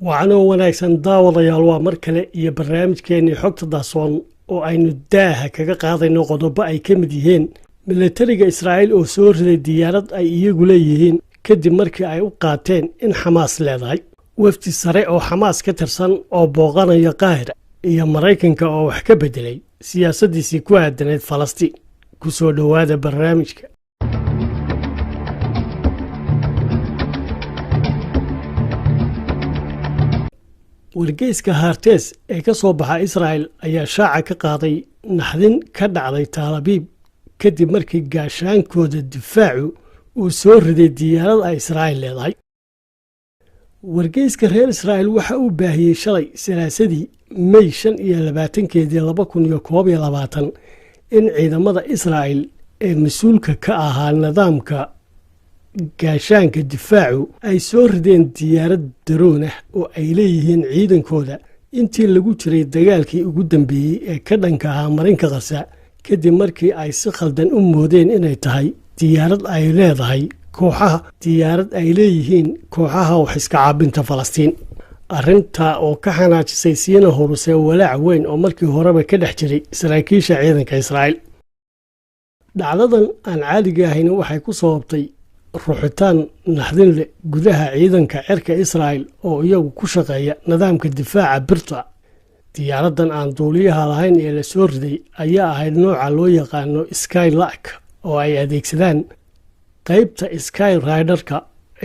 waxaana wanaagsan daawadayaal waa mar kale iyo barnaamijkeennii xogta daasoon oo aynu daaha kaga qaadayno qodobo ay ka mid yihiin militariga Israa'iil oo soo riday diyaarad ay iyagu leeyihiin kadib markii ay u qaateen in Xamaas leedahay wafdi sare oo Xamaas ka tirsan oo booqanaya Qaahira iyo Mareykanka oo wax ka bedelay siyaasadiisii ku aadaneed Falastiin ku soo dhawaada barnaamijka. wargeyska Haaretz ee ka soo baxa Israa'iil ayaa shaaca ka qaaday naxdin ka dhacday Tel Aviv kadib markii gaashaankooda difaacu uu soo riday diyaarad ay Israa'iil leedahay. wargeyska reer Israa'iil waxa uu baahiyay shalay Salaasadii May 2021 in ciidamada Israa'iil ee mas'uulka ka ahaa nidaamka gaashaanka difaacu ay soo rideen diyaarad daroon ah oo ay leeyihiin ciidankooda intii lagu jiray dagaalkii ugu dambeeyay ee ka dhanka ahaa marinka Gaza kadib markii ay si khaldan u moodeen inay tahay diyaarad ay leedahay kooxaha wax iska caabinta Falastiin. arrinta oo ka xanaajisay siina horusay walaac weyn oo markii horeba ka dhex jiray saraakiisha ciidanka Israa'iil. dhacdadan aan caadiga ahayn waxay ku sababtay ruuxitaan naxdin leh gudaha ciidanka cirka Israa'iil oo iyagu ku shaqeeya nidaamka difaaca birta. diyaaradan aan duuliyaha lahayn ee la soo riday ayaa ahayd nooca loo yaqaano Skylark oo ay adeegsadaan qaybta Skyriderka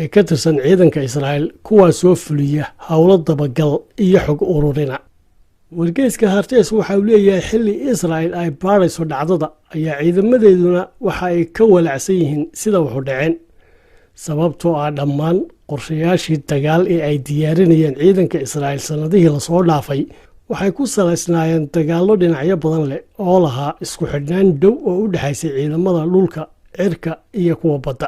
ee ka tirsan ciidanka Israa'iil kuwaas oo fuliya hawlo dabagal iyo xog ururina. wargeyska Haaretz waxa uu leeyahay xilli Israa'iil ay baarayso dhacdada ayaa ciidamadeeduna waxa ay ka walacsan yihiin sida wuxuu dhaceen sababtoo ah dhammaan qorshayaashii dagaal ee ay diyaarinayeen ciidanka Israa'iil sanadihii la soo dhaafay waxay ku salaysnaayeen dagaallo dhinacyo badan leh oo lahaa isku xidhnaan dhow oo u dhaxaysay ciidamada dhulka, cirka iyo kuwa badda.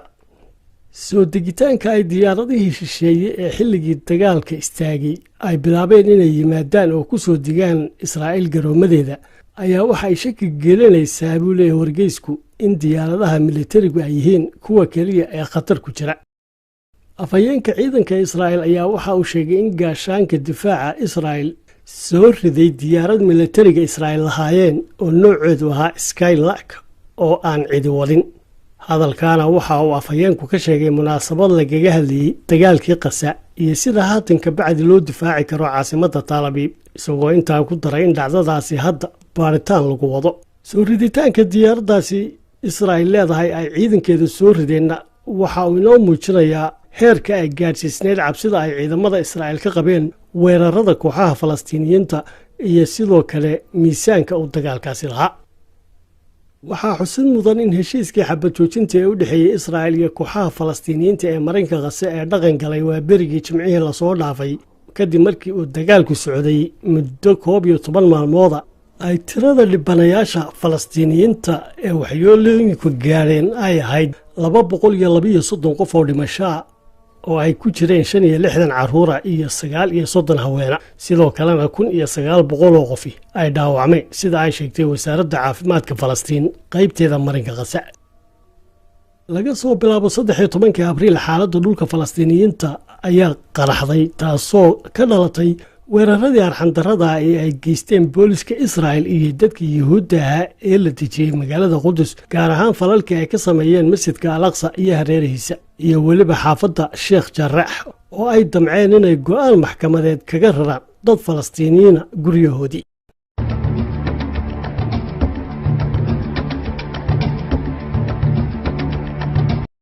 soo degitaanka ay diyaaradihii shisheeye ee xilligii dagaalka istaagay ay bilaabeen inay yimaadaan oo ku soo degaan Israa'iil garoomadeeda ayaa waxay shaki gelinaysaa buu leeyahay wargeysku in diyaaradaha militarigu ay yihiin kuwa kaliya ee khatar ku jira. afhayeenka ciidanka Israa'iil ayaa waxa uu sheegay in gaashaanka difaaca Israa'iil soo riday diyaarad militariga Israa'iil lahaayeen oo nooceedu ahaa Skylark oo aan cidi wadin. hadalkaana waxa uu afhayeenku ka sheegay munaasabad lagaga hadlayay dagaalkii Gaza iyo sida haatan ka bacdi loo difaaci karo caasimadda Tel Aviv isagoo intaa ku daray in dhacdadaasi hadda baaritaan lagu wado. soo riditaanka diyaaradaasi Israa'iil leedahay ay ciidankeedu soo rideenna waxa uu inoo muujinayaa heerka ay gaadhsiisneyd cabsida ay ciidamada Israa'iil ka qabeen weerarada kooxaha Falastiiniyiinta iyo sidoo kale miisaanka uu dagaalkaasi lahaa. waxaa xusid mudan in heshiiskii xabad joojinta ee u dhexeeyay Israa'iil iyo kooxaha Falastiiniyiinta ee marinka Gaza ee dhaqan galay waa berigii Jimcihii la soo dhaafay kadib markii uu dagaalku socday muddo 11 maalmood ay tirada dhibanayaasha Falastiiniyiinta ee waxyeelooyinku gaareen ay ahayd 232 qof oo dhimasho oo ay ku jireen 65 carruur iyo 39 haween sidoo kalena 1900 oo qof ay dhaawacmeen sida ay sheegtay wasaaradda caafimaadka Falastiin qaybteeda marinka Gaza. laga soo bilaabo 13 Abriil xaaladda dhulka Falastiiniyiinta ayaa qaraxday taasoo ka dhalatay weeraradii arxandarrada ee ay geysteen booliska Israa'iil iyo dadka Yuhuudda ah ee la dejiyay magaalada Qudus gaar ahaan falalkii ay ka sameeyeen masjidka Al-Aqsa iyo hareerihiisa iyo weliba xaafadda Sheekh Jarraax oo ay damceen inay go'aan maxkamadeed kaga raraan dad Falastiiniyiin guryahoodii.